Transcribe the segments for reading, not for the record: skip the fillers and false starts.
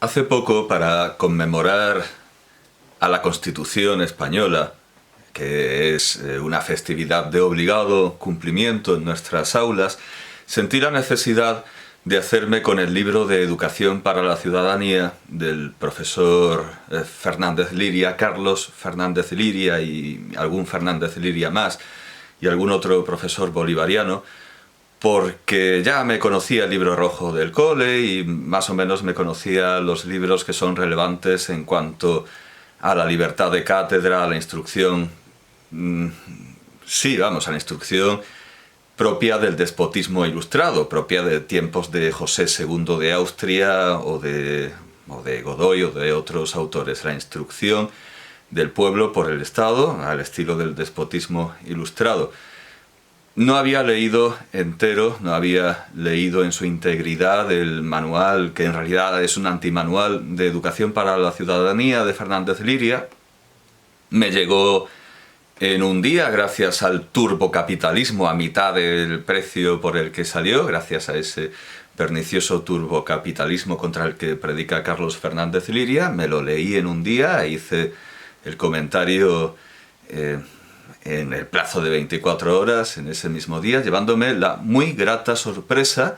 Hace poco, para conmemorar a la Constitución española, que es una festividad de obligado cumplimiento en nuestras aulas, sentí la necesidad de hacerme con el libro de Educación para la Ciudadanía del profesor Fernández Liria, Carlos Fernández Liria y algún Fernández Liria más, y algún otro profesor bolivariano, porque ya me conocía el libro rojo del cole y más o menos me conocía los libros que son relevantes en cuanto a la libertad de cátedra, a la instrucción, a la instrucción propia del despotismo ilustrado, propia de tiempos de José II de Austria o de Godoy o de otros autores, la instrucción del pueblo por el Estado, al estilo del despotismo ilustrado. No había leído entero, no había leído en su integridad el manual, que en realidad es un antimanual de educación para la ciudadanía de Fernández Liria. Me llegó en un día gracias al turbocapitalismo a mitad del precio por el que salió, gracias a ese pernicioso turbocapitalismo contra el que predica Carlos Fernández Liria. Me lo leí en un día e hice el comentario en el plazo de 24 horas, en ese mismo día, llevándome la muy grata sorpresa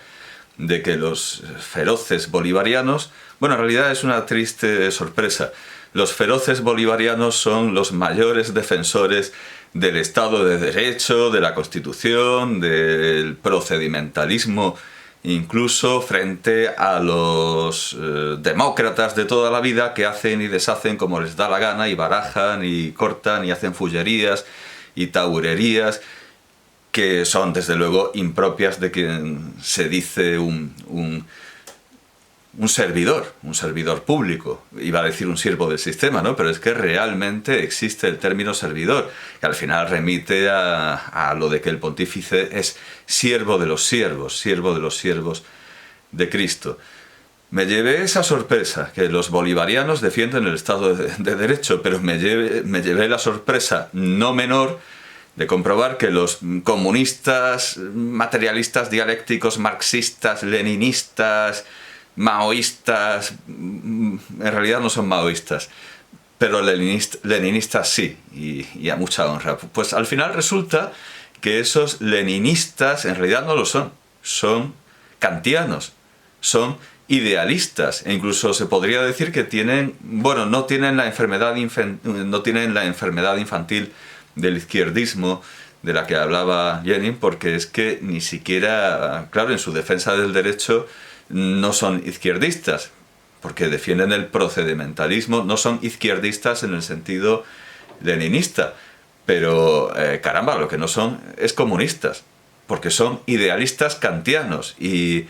de que los feroces bolivarianos, bueno, en realidad es una triste sorpresa, los feroces bolivarianos son los mayores defensores del Estado de Derecho, de la Constitución, del procedimentalismo, incluso frente a los demócratas de toda la vida que hacen y deshacen como les da la gana y barajan y cortan y hacen fullerías y taurerías que son desde luego impropias de quien se dice un servidor público. Iba a decir un siervo del sistema, ¿no? Pero es que realmente existe el término servidor, que al final remite a lo de que el pontífice es siervo de los siervos de Cristo. Me llevé esa sorpresa, que los bolivarianos defienden el Estado de Derecho, pero me llevé la sorpresa no menor de comprobar que los comunistas, materialistas dialécticos, marxistas, leninistas, maoístas, en realidad no son maoístas, pero leninistas sí, y a mucha honra. Pues al final resulta que esos leninistas en realidad no lo son kantianos, son idealistas, e incluso se podría decir que no tienen la enfermedad infantil del izquierdismo de la que hablaba Lenin, porque es que ni siquiera, claro, en su defensa del derecho no son izquierdistas, porque defienden el procedimentalismo, no son izquierdistas en el sentido leninista, pero caramba, lo que no son es comunistas, porque son idealistas kantianos y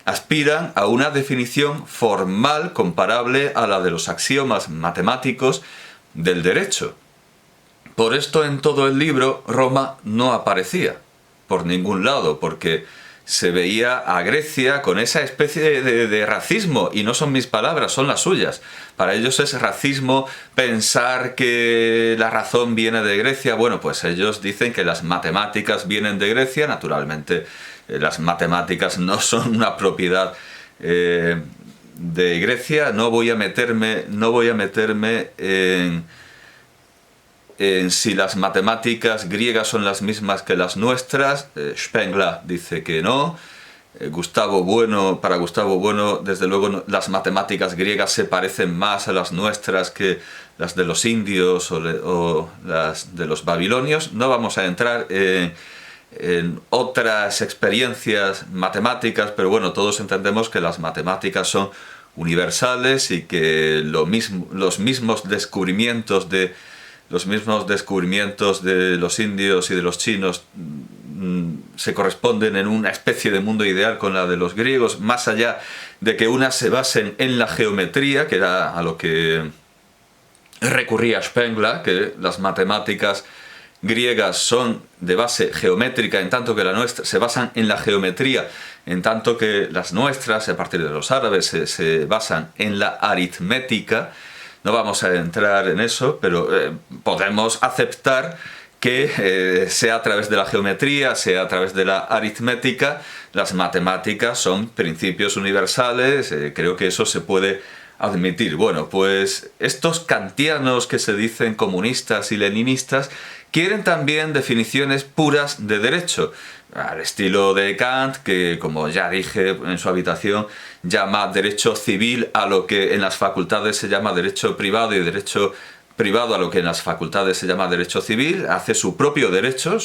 aspiran a una definición formal comparable a la de los axiomas matemáticos del derecho. Por esto en todo el libro Roma no aparecía por ningún lado, porque se veía a Grecia con esa especie de racismo, y no son mis palabras, son las suyas. Para ellos es racismo pensar que la razón viene de Grecia. Bueno, pues ellos dicen que las matemáticas vienen de Grecia. Naturalmente, las matemáticas no son una propiedad de Grecia. No voy a meterme en si las matemáticas griegas son las mismas que las nuestras. Spengler dice que no. Para Gustavo Bueno, desde luego, las matemáticas griegas se parecen más a las nuestras que las de los indios o las de los babilonios. No vamos a entrar en otras experiencias matemáticas, pero bueno, todos entendemos que las matemáticas son universales y que los mismos descubrimientos de los indios y de los chinos se corresponden en una especie de mundo ideal con la de los griegos, más allá de que unas se basen en la geometría, que era a lo que recurría Spengler, que las matemáticas griegas son de base geométrica, en tanto que la nuestra se basan en la geometría, en tanto que las nuestras, a partir de los árabes, se basan en la aritmética. No vamos a entrar en eso, pero podemos aceptar que sea a través de la geometría, sea a través de la aritmética, las matemáticas son principios universales, creo que eso se puede admitir. Bueno, pues estos kantianos que se dicen comunistas y leninistas quieren también definiciones puras de derecho, al estilo de Kant, que como ya dije en su habitación, llama derecho civil a lo que en las facultades se llama derecho privado y derecho privado a lo que en las facultades se llama derecho civil, hace su propio derecho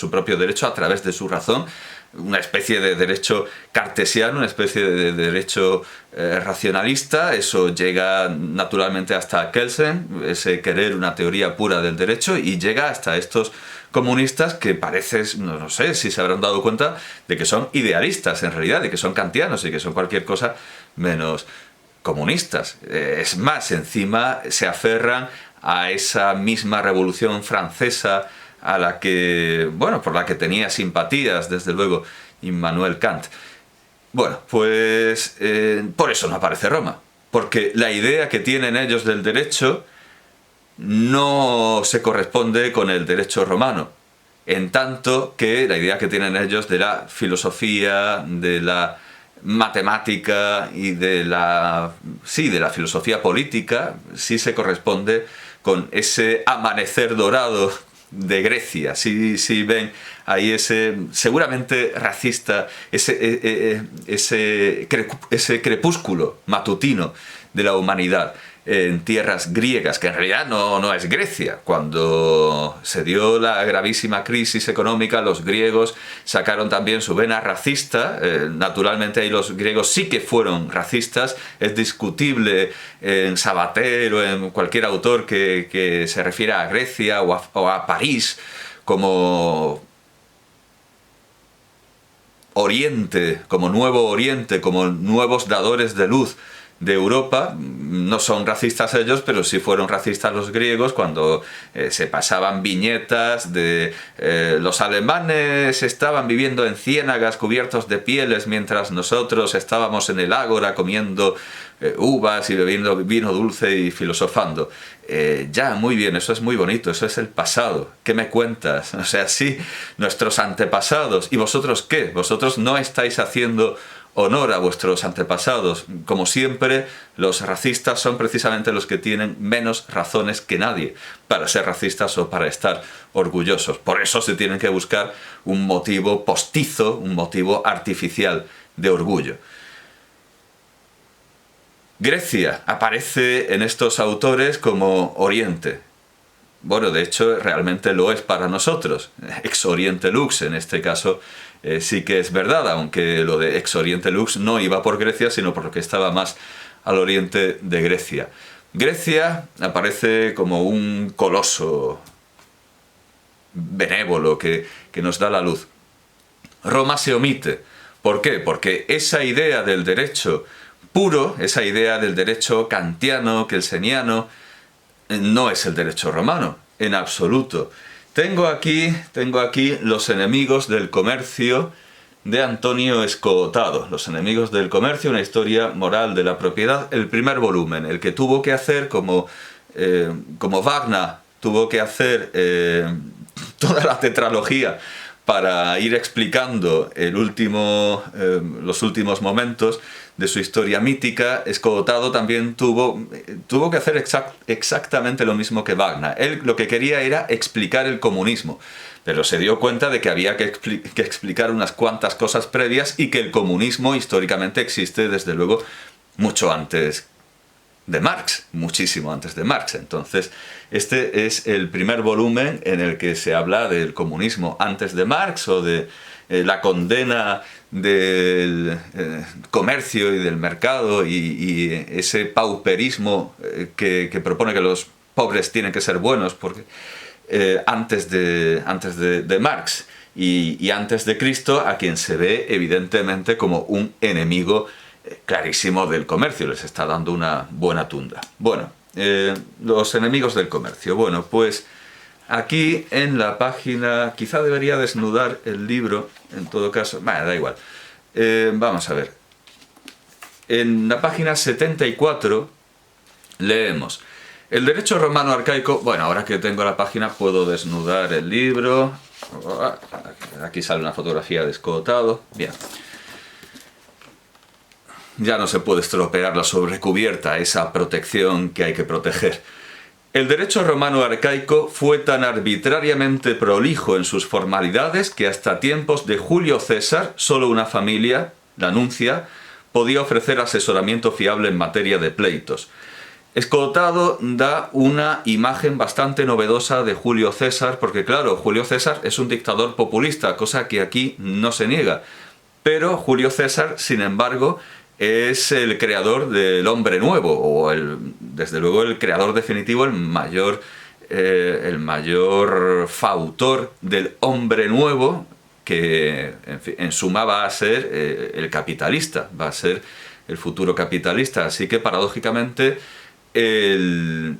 a través de su razón, una especie de derecho cartesiano, una especie de derecho racionalista. Eso llega naturalmente hasta Kelsen, ese querer una teoría pura del derecho, y llega hasta estos comunistas que parece, no sé si se habrán dado cuenta de que son idealistas en realidad, de que son kantianos y que son cualquier cosa menos comunistas. Es más, encima se aferran a esa misma revolución francesa a la que, bueno, por la que tenía simpatías, desde luego, Immanuel Kant. Bueno, pues por eso no aparece Roma, porque la idea que tienen ellos del derecho no se corresponde con el derecho romano, en tanto que la idea que tienen ellos de la filosofía, de la matemática y de la filosofía política sí se corresponde con ese amanecer dorado de Grecia. Si ven ahí ese seguramente racista, ese crepúsculo matutino de la humanidad en tierras griegas, que en realidad no es Grecia. Cuando se dio la gravísima crisis económica, los griegos sacaron también su vena racista. Naturalmente ahí los griegos sí que fueron racistas. Es discutible en Sabater o en cualquier autor que se refiera a Grecia o a París como Oriente, como Nuevo Oriente, como nuevos dadores de luz de Europa. No son racistas ellos, pero sí fueron racistas los griegos cuando se pasaban viñetas de los alemanes estaban viviendo en ciénagas cubiertos de pieles mientras nosotros estábamos en el ágora comiendo uvas y bebiendo vino dulce y filosofando. Ya, muy bien, eso es muy bonito, eso es el pasado. ¿Qué me cuentas? O sea, sí, nuestros antepasados. ¿Y vosotros qué? Vosotros no estáis haciendo honor a vuestros antepasados. Como siempre, los racistas son precisamente los que tienen menos razones que nadie para ser racistas o para estar orgullosos. Por eso se tienen que buscar un motivo postizo, un motivo artificial de orgullo. Grecia aparece en estos autores como Oriente. Bueno, de hecho, realmente lo es para nosotros. Ex Oriente Lux, en este caso, sí que es verdad, aunque lo de Ex Oriente Lux no iba por Grecia, sino por lo que estaba más al oriente de Grecia. Grecia aparece como un coloso benévolo que nos da la luz. Roma se omite. ¿Por qué? Porque esa idea del derecho puro, esa idea del derecho kantiano, kelseniano, no es el derecho romano, en absoluto. Tengo aquí Los enemigos del comercio de Antonio Escootado. Los enemigos del comercio, una historia moral de la propiedad, el primer volumen, el que tuvo que hacer como Wagner tuvo que hacer toda la tetralogía para ir explicando los últimos momentos de su historia mítica. Escootado también tuvo que hacer exactamente lo mismo que Wagner. Él lo que quería era explicar el comunismo, pero se dio cuenta de que había que explicar unas cuantas cosas previas y que el comunismo históricamente existe desde luego mucho antes de Marx, muchísimo antes de Marx. Entonces, este es el primer volumen en el que se habla del comunismo antes de Marx o de la condena del comercio y del mercado y ese pauperismo que propone que los pobres tienen que ser buenos porque antes de Marx y antes de Cristo, a quien se ve evidentemente como un enemigo clarísimo del comercio, les está dando una buena tunda. Bueno, los enemigos del comercio. Bueno, pues aquí en la página, quizá debería desnudar el libro, en todo caso, da igual. Vamos a ver. En la página 74 leemos: el derecho romano arcaico. Bueno, ahora que tengo la página puedo desnudar el libro. Aquí sale una fotografía de Escootado. Bien. ya no se puede estropear la sobrecubierta, esa protección que hay que proteger. El derecho romano arcaico fue tan arbitrariamente prolijo en sus formalidades que hasta tiempos de Julio César solo una familia, la nuncia, podía ofrecer asesoramiento fiable en materia de pleitos. Escotado da una imagen bastante novedosa de Julio César, porque claro, Julio César es un dictador populista, cosa que aquí no se niega. Pero Julio César, sin embargo, es el creador del hombre nuevo, o desde luego el creador definitivo, el mayor fautor del hombre nuevo, que en suma va a ser el capitalista, va a ser el futuro capitalista. Así que paradójicamente el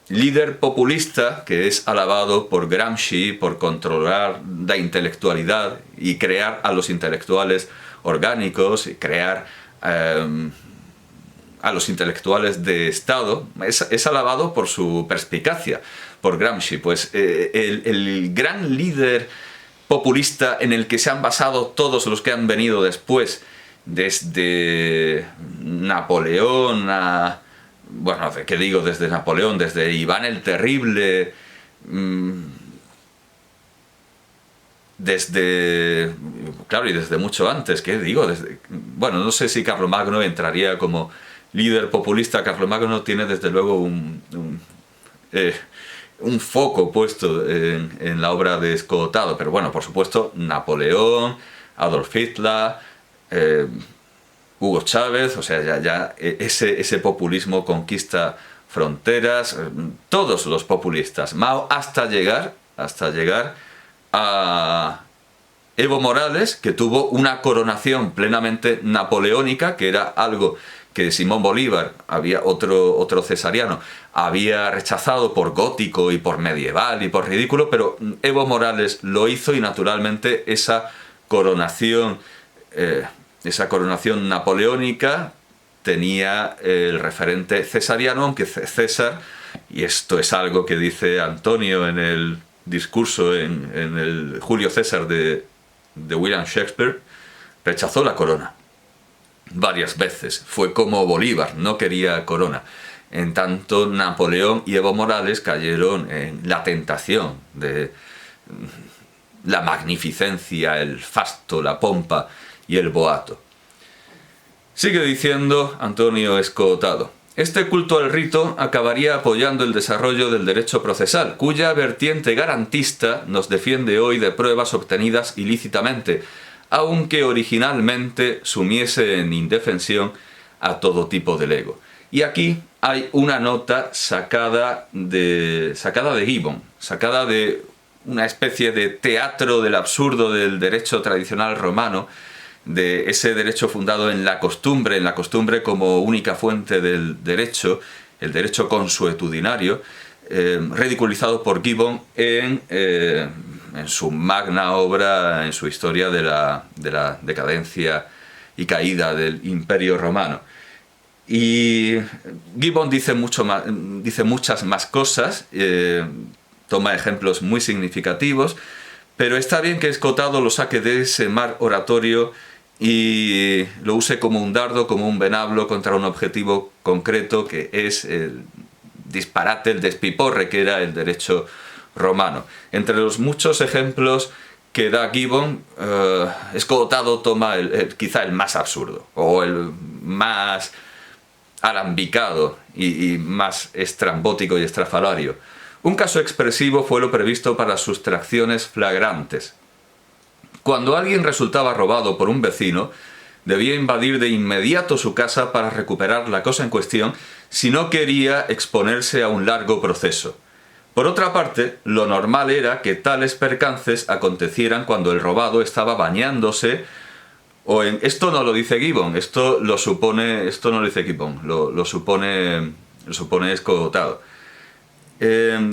líder populista, que es alabado por Gramsci por controlar la intelectualidad y crear a los intelectuales orgánicos y crear a los intelectuales de Estado, es alabado por su perspicacia, por Gramsci. Pues el gran líder populista en el que se han basado todos los que han venido después, desde Napoleón a... Bueno, ¿qué digo? Desde Napoleón, desde Iván el Terrible, claro, y desde mucho antes, ¿qué digo? Bueno, no sé si Carlomagno entraría como líder populista. Carlomagno tiene desde luego un foco puesto en la obra de Escotado, pero bueno, por supuesto, Napoleón, Adolf Hitler, Hugo Chávez, o sea, ya ese populismo conquista fronteras, todos los populistas, Mao, hasta llegar a Evo Morales, que tuvo una coronación plenamente napoleónica, que era algo que Simón Bolívar, había otro cesariano, había rechazado por gótico y por medieval y por ridículo, pero Evo Morales lo hizo y naturalmente esa coronación napoleónica tenía el referente cesariano, aunque César, y esto es algo que dice Antonio en el discurso en el Julio César de William Shakespeare, rechazó la corona varias veces. Fue como Bolívar, no quería corona. En tanto, Napoleón y Evo Morales cayeron en la tentación de la magnificencia, el fasto, la pompa y el boato. Sigue diciendo Antonio Escotado: este culto al rito acabaría apoyando el desarrollo del derecho procesal, cuya vertiente garantista nos defiende hoy de pruebas obtenidas ilícitamente, aunque originalmente sumiese en indefensión a todo tipo de lego. Y aquí hay una nota sacada de Gibbon, sacada de una especie de teatro del absurdo del derecho tradicional romano, de ese derecho fundado en la costumbre como única fuente del derecho, el derecho consuetudinario, ridiculizado por Gibbon en su magna obra, en su historia de la decadencia y caída del Imperio Romano. Y Gibbon dice muchas más cosas, toma ejemplos muy significativos, pero está bien que Escotado lo saque de ese mar oratorio y lo use como un dardo, como un venablo contra un objetivo concreto, que es el disparate, el despiporre que era el derecho romano. Entre los muchos ejemplos que da Gibbon, Escotado toma quizá el más absurdo, o el más alambicado y más estrambótico y estrafalario. Un caso expresivo fue lo previsto para sustracciones flagrantes. Cuando alguien resultaba robado por un vecino, debía invadir de inmediato su casa para recuperar la cosa en cuestión si no quería exponerse a un largo proceso. Por otra parte, lo normal era que tales percances acontecieran cuando el robado estaba bañándose esto no lo dice Gibbon, esto no lo dice Gibbon, lo supone Escotado.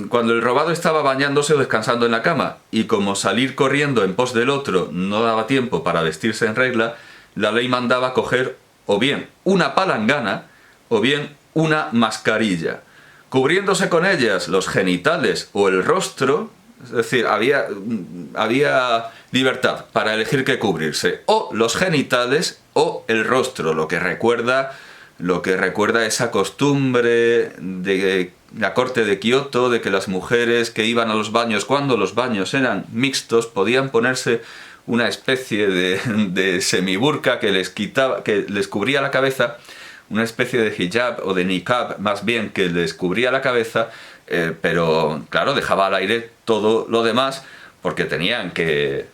Cuando el robado estaba bañándose o descansando en la cama, y como salir corriendo en pos del otro no daba tiempo para vestirse en regla, la ley mandaba coger o bien una palangana o bien una mascarilla, cubriéndose con ellas los genitales o el rostro. Es decir, había libertad para elegir qué cubrirse, o los genitales o el rostro, lo que recuerda esa costumbre de la corte de Kioto, de que las mujeres que iban a los baños, cuando los baños eran mixtos, podían ponerse una especie de semiburka que les cubría la cabeza, una especie de hijab o de niqab más bien, que les cubría la cabeza, pero claro, dejaba al aire todo lo demás, porque tenían que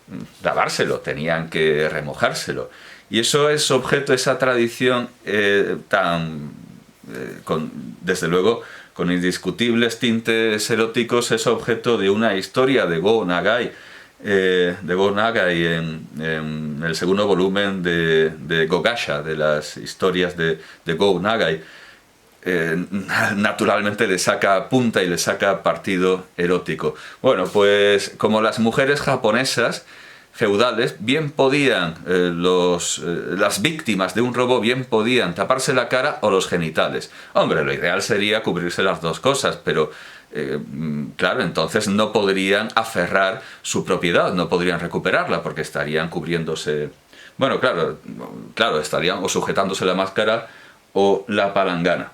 lavárselo, tenían que remojárselo. Y eso es objeto, esa tradición desde luego, con indiscutibles tintes eróticos, es objeto de una historia de Go Nagai, en el segundo volumen de Gogasha, de las historias de Go Nagai. Naturalmente le saca punta y le saca partido erótico. Bueno, pues como las mujeres japonesas feudales bien podían, las víctimas de un robo bien podían taparse la cara o los genitales. Hombre, lo ideal sería cubrirse las dos cosas, pero claro, entonces no podrían aferrar su propiedad, no podrían recuperarla porque estarían cubriéndose. Bueno, claro, estarían o sujetándose la máscara o la palangana.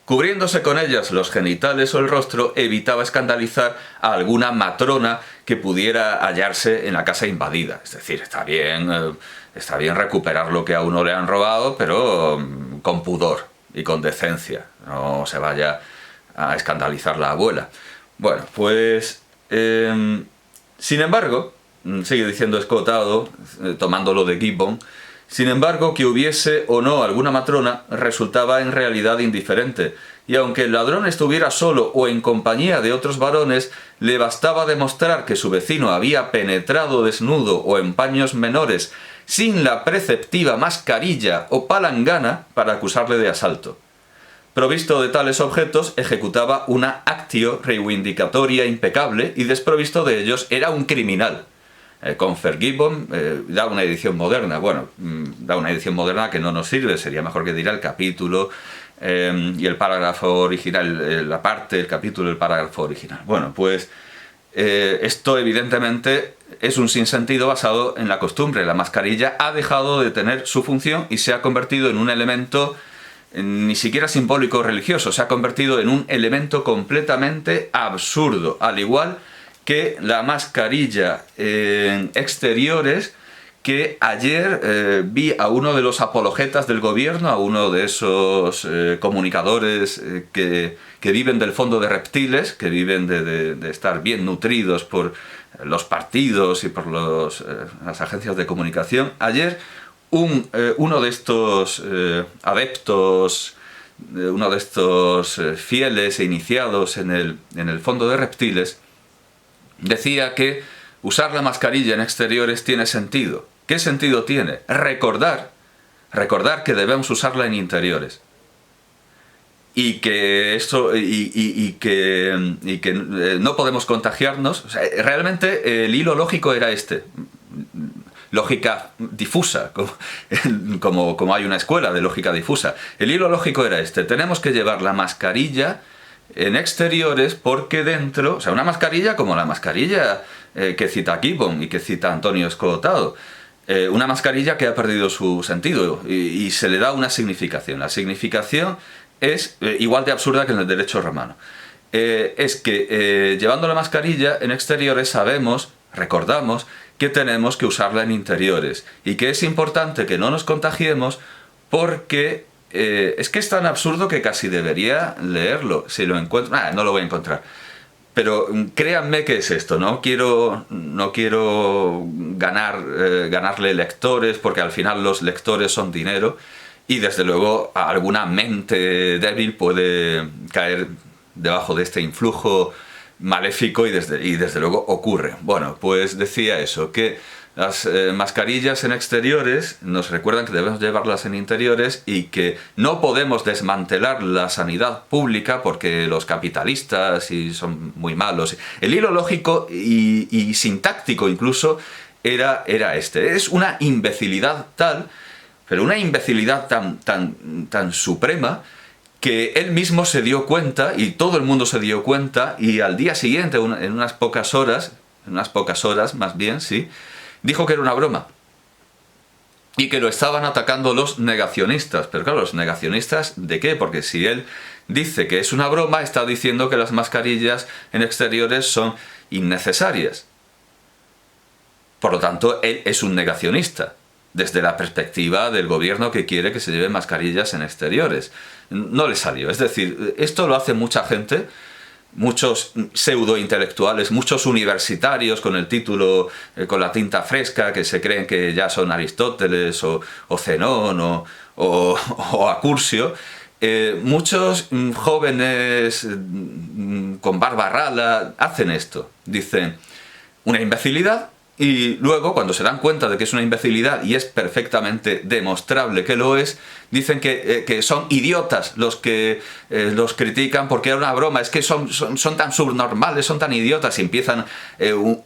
Cubriéndose con ellas los genitales o el rostro, evitaba escandalizar a alguna matrona que pudiera hallarse en la casa invadida. Es decir, está bien recuperar lo que a uno le han robado, pero con pudor y con decencia. No se vaya a escandalizar la abuela. Bueno, pues sin embargo, sigue diciendo Escotado, tomándolo de Gibbon, sin embargo, que hubiese o no alguna matrona resultaba en realidad indiferente, y aunque el ladrón estuviera solo o en compañía de otros varones, le bastaba demostrar que su vecino había penetrado desnudo o en paños menores sin la preceptiva mascarilla o palangana para acusarle de asalto. Provisto de tales objetos, ejecutaba una actio reivindicatoria impecable y desprovisto de ellos era un criminal. Comfort Gibbon da una edición moderna, da una edición moderna que no nos sirve, sería mejor que diera el capítulo y el párrafo original, el capítulo y el párrafo original. Bueno, pues esto evidentemente es un sinsentido basado en la costumbre. La mascarilla ha dejado de tener su función y se ha convertido en un elemento ni siquiera simbólico o religioso, se ha convertido en un elemento completamente absurdo, al igual que la mascarilla en exteriores, que ayer vi a uno de los apologetas del gobierno, a uno de esos comunicadores que viven del fondo de reptiles, que viven de estar bien nutridos por los partidos y por las agencias de comunicación. Ayer uno de estos adeptos, uno de estos fieles e iniciados en el fondo de reptiles, decía que usar la mascarilla en exteriores tiene sentido. ¿Qué sentido tiene? Recordar que debemos usarla en interiores. Y que no podemos contagiarnos. O sea, realmente el hilo lógico era este. Lógica difusa, como hay una escuela de lógica difusa. El hilo lógico era este. Tenemos que llevar la mascarilla en exteriores porque dentro, o sea, una mascarilla como la mascarilla que cita Gibbon y que cita Antonio Escotado, una mascarilla que ha perdido su sentido y se le da una significación. La significación es igual de absurda que en el derecho romano. Es que llevando la mascarilla en exteriores recordamos que tenemos que usarla en interiores y que es importante que no nos contagiemos porque es que es tan absurdo que casi debería leerlo. Si lo encuentro, no lo voy a encontrar. Pero créanme que es esto, no quiero ganarle lectores, porque al final los lectores son dinero y desde luego alguna mente débil puede caer debajo de este influjo maléfico y desde luego ocurre. Bueno, pues decía eso, que las mascarillas en exteriores nos recuerdan que debemos llevarlas en interiores y que no podemos desmantelar la sanidad pública porque los capitalistas son muy malos. El hilo lógico y sintáctico incluso era este. Es una imbecilidad tal, pero una imbecilidad tan suprema, que él mismo se dio cuenta y todo el mundo se dio cuenta, y al día siguiente, en unas pocas horas más bien, sí, dijo que era una broma. y que lo estaban atacando los negacionistas. Pero claro, ¿los negacionistas de qué? Porque si él dice que es una broma, está diciendo que las mascarillas en exteriores son innecesarias. Por lo tanto, él es un negacionista, desde la perspectiva del gobierno que quiere que se lleven mascarillas en exteriores. No le salió. Es decir, esto lo hace mucha gente, muchos pseudo-intelectuales, muchos universitarios con el título, con la tinta fresca, que se creen que ya son Aristóteles o Zenón o Acurcio. Muchos jóvenes con barba rala hacen esto. Dicen una imbecilidad y luego, cuando se dan cuenta de que es una imbecilidad y es perfectamente demostrable que lo es, dicen que son idiotas los que los critican porque era una broma, es que son tan subnormales, son tan idiotas, y empiezan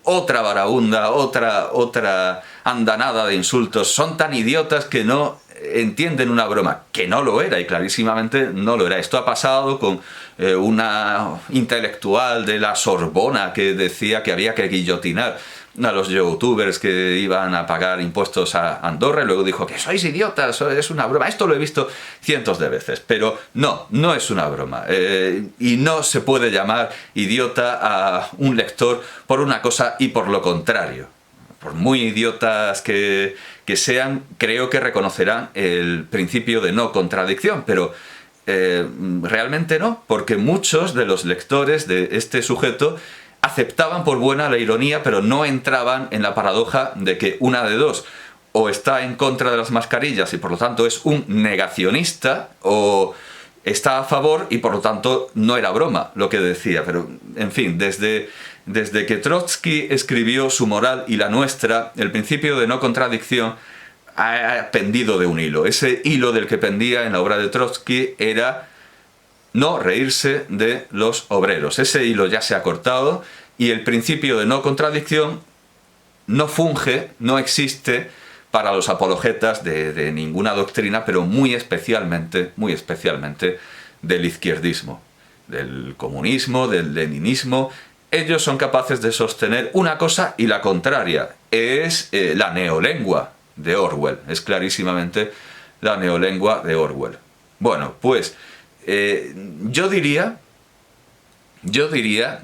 otra varaunda, otra andanada de insultos. Son tan idiotas que no entienden una broma, que no lo era, y clarísimamente no lo era. Esto ha pasado con una intelectual de la Sorbona que decía que había que guillotinar a los youtubers que iban a pagar impuestos a Andorra, y luego dijo que sois idiotas, es una broma. Esto lo he visto cientos de veces, pero no es una broma, y no se puede llamar idiota a un lector por una cosa y por lo contrario. Por muy idiotas que sean, creo que reconocerán el principio de no contradicción, pero realmente no, porque muchos de los lectores de este sujeto aceptaban por buena la ironía, pero no entraban en la paradoja de que una de dos: o está en contra de las mascarillas y por lo tanto es un negacionista, o está a favor y por lo tanto no era broma lo que decía. Pero, en fin, desde que Trotsky escribió Su moral y la nuestra, el principio de no contradicción ha pendido de un hilo. Ese hilo del que pendía en la obra de Trotsky era no reírse de los obreros. Ese hilo ya se ha cortado y el principio de no contradicción no funge, no existe para los apologetas de ninguna doctrina, pero muy especialmente del izquierdismo, del comunismo, del leninismo. Ellos son capaces de sostener una cosa y la contraria. Es la neolengua de Orwell, es clarísimamente la neolengua de Orwell. Bueno, pues yo diría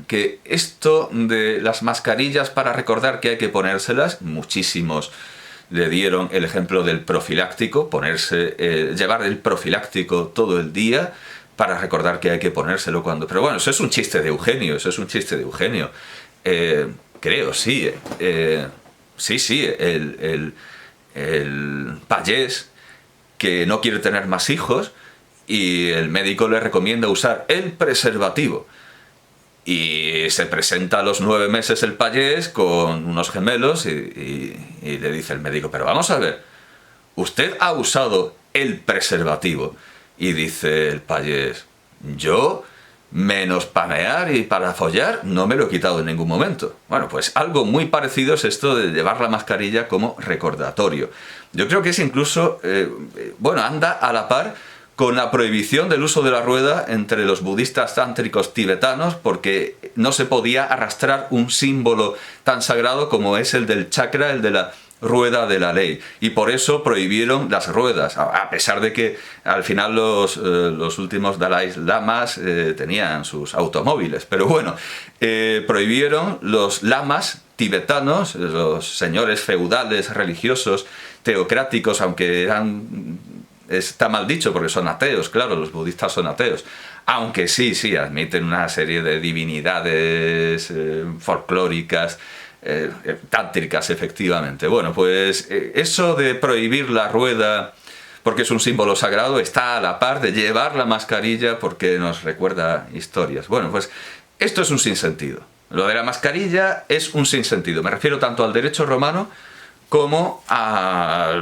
que esto de las mascarillas para recordar que hay que ponérselas, muchísimos le dieron el ejemplo del profiláctico, llevar el profiláctico todo el día para recordar que hay que ponérselo cuando... Pero bueno, eso es un chiste de Eugenio, creo, sí. Sí, el payés que no quiere tener más hijos y el médico le recomienda usar el preservativo. Y se presenta a los 9 meses el payés con unos gemelos y le dice el médico: pero vamos a ver, ¿usted ha usado el preservativo? Y dice el payés: yo, menos panear y para follar, no me lo he quitado en ningún momento. Bueno, pues algo muy parecido es esto de llevar la mascarilla como recordatorio. Yo creo que es incluso, anda a la par con la prohibición del uso de la rueda entre los budistas tántricos tibetanos, porque no se podía arrastrar un símbolo tan sagrado como es el del chakra, el de la rueda de la ley, y por eso prohibieron las ruedas, a pesar de que al final los últimos Dalai Lamas tenían sus automóviles. Pero bueno, prohibieron los lamas tibetanos, los señores feudales religiosos teocráticos, aunque está mal dicho porque son ateos, claro, los budistas son ateos, aunque sí admiten una serie de divinidades folclóricas, tántricas, efectivamente. Bueno, pues eso de prohibir la rueda porque es un símbolo sagrado está a la par de llevar la mascarilla porque nos recuerda historias. Bueno, pues esto es un sinsentido. Lo de la mascarilla es un sinsentido. Me refiero tanto al derecho romano como a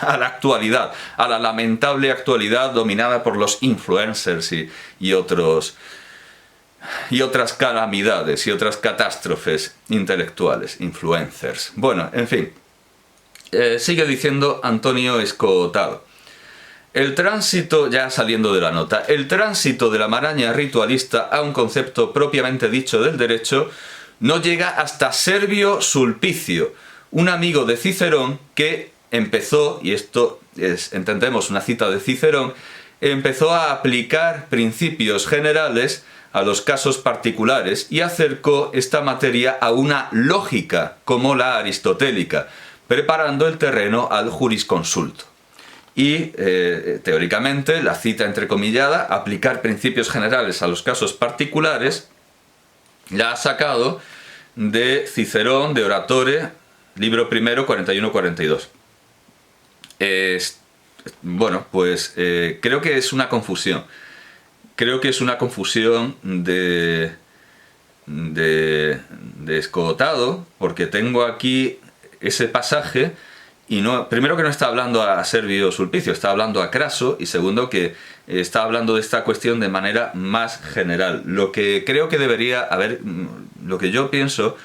la actualidad, a la lamentable actualidad dominada por los influencers y otras calamidades y otras catástrofes intelectuales, influencers. Bueno, en fin, sigue diciendo Antonio Escotado. El tránsito, ya saliendo de la nota, el tránsito de la maraña ritualista a un concepto propiamente dicho del derecho no llega hasta Servio Sulpicio, un amigo de Cicerón que empezó, y esto es, entendemos, una cita de Cicerón, empezó a aplicar principios generales a los casos particulares y acercó esta materia a una lógica como la aristotélica, preparando el terreno al jurisconsulto. Y, teóricamente, la cita entrecomillada, aplicar principios generales a los casos particulares, la ha sacado de Cicerón, de Oratore, libro primero, 41-42. Bueno, pues creo que es una confusión. Creo que es una confusión de escotado, porque tengo aquí ese pasaje y no, primero que no está hablando a Servio Sulpicio, está hablando a Craso, y segundo que está hablando de esta cuestión de manera más general. Lo que creo que debería haber, lo que yo pienso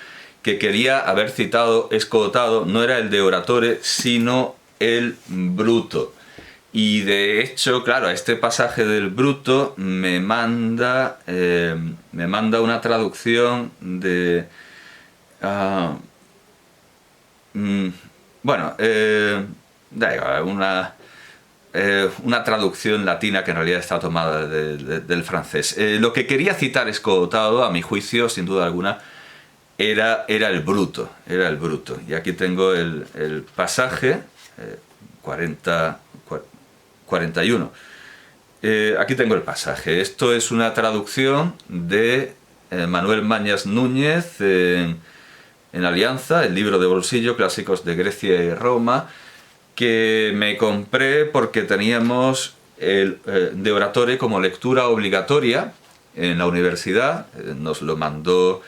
que quería haber citado escotado no era el de Oratore, sino el Bruto. Y de hecho, claro, este pasaje del Bruto me manda una traducción de... bueno, una traducción latina que en realidad está tomada del francés. Lo que quería citar escotado, a mi juicio, sin duda alguna, era el Bruto. Y aquí tengo el pasaje 41. Aquí tengo el pasaje. Esto es una traducción de Manuel Mañas Núñez en Alianza, el libro de bolsillo, Clásicos de Grecia y Roma, que me compré porque teníamos el de Oratore como lectura obligatoria en la universidad. Nos lo mandó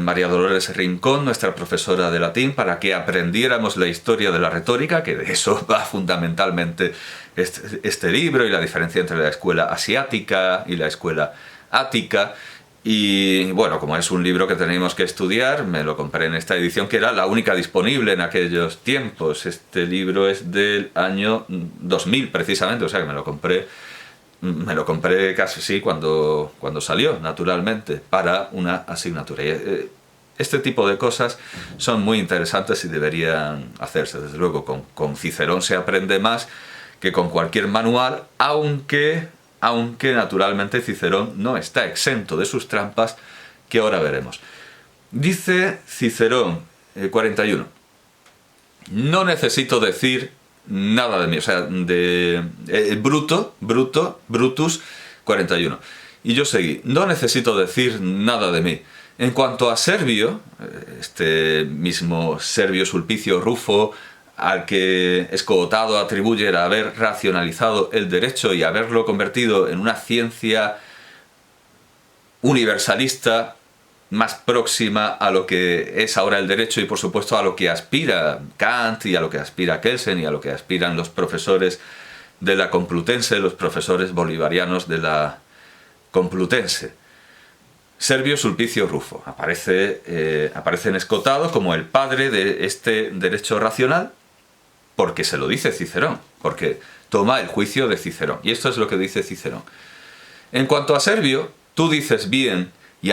María Dolores Rincón, nuestra profesora de latín, para que aprendiéramos la historia de la retórica, que de eso va fundamentalmente este libro, y la diferencia entre la escuela asiática y la escuela ática. Y bueno, como es un libro que teníamos que estudiar, me lo compré en esta edición, que era la única disponible en aquellos tiempos. Este libro es del año 2000 precisamente, o sea que me lo compré casi sí cuando salió, naturalmente, para una asignatura. Y este tipo de cosas son muy interesantes y deberían hacerse. Desde luego, con Cicerón se aprende más que con cualquier manual, aunque naturalmente Cicerón no está exento de sus trampas, que ahora veremos. Dice Cicerón, 41, no necesito decir nada de mí, o sea, Brutus, 41. Y yo seguí, no necesito decir nada de mí. En cuanto a Servio, este mismo Servio Sulpicio Rufo, al que escotado atribuye el haber racionalizado el derecho y haberlo convertido en una ciencia universalista más próxima a lo que es ahora el derecho, y por supuesto a lo que aspira Kant y a lo que aspira Kelsen y a lo que aspiran los profesores de la Complutense, los profesores bolivarianos de la Complutense. Servio Sulpicio Rufo aparece en escotado como el padre de este derecho racional, porque se lo dice Cicerón, porque toma el juicio de Cicerón. Y esto es lo que dice Cicerón. En cuanto a Servio, tú dices bien, y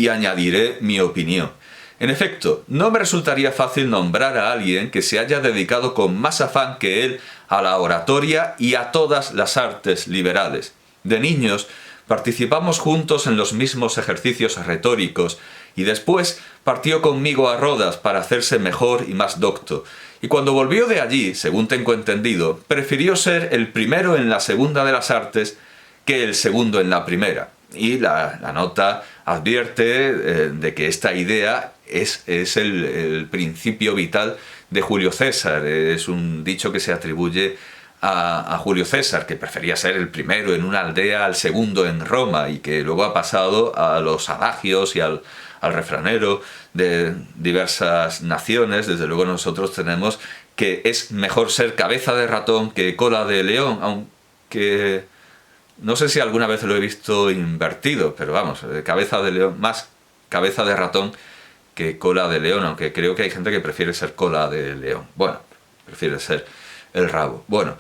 añadiré mi opinión. En efecto, no me resultaría fácil nombrar a alguien que se haya dedicado con más afán que él a la oratoria y a todas las artes liberales. De niños participamos juntos en los mismos ejercicios retóricos, y después partió conmigo a Rodas para hacerse mejor y más docto. Y cuando volvió de allí, según tengo entendido, prefirió ser el primero en la segunda de las artes que el segundo en la primera. Y la nota advierte de que esta idea es el principio vital de Julio César. Es un dicho que se atribuye a Julio César, que prefería ser el primero en una aldea al segundo en Roma, y que luego ha pasado a los adagios y al refranero de diversas naciones. Desde luego nosotros tenemos que es mejor ser cabeza de ratón que cola de león, aunque no sé si alguna vez lo he visto invertido, pero vamos, cabeza de león, más cabeza de ratón que cola de león, aunque creo que hay gente que prefiere ser cola de león. Bueno, prefiere ser el rabo. Bueno,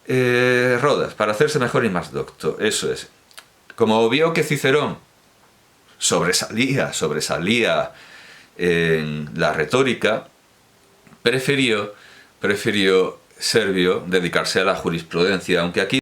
Rodas, para hacerse mejor y más docto, eso es. Como vio que Cicerón sobresalía en la retórica, prefirió prefirió Servio dedicarse a la jurisprudencia, aunque aquí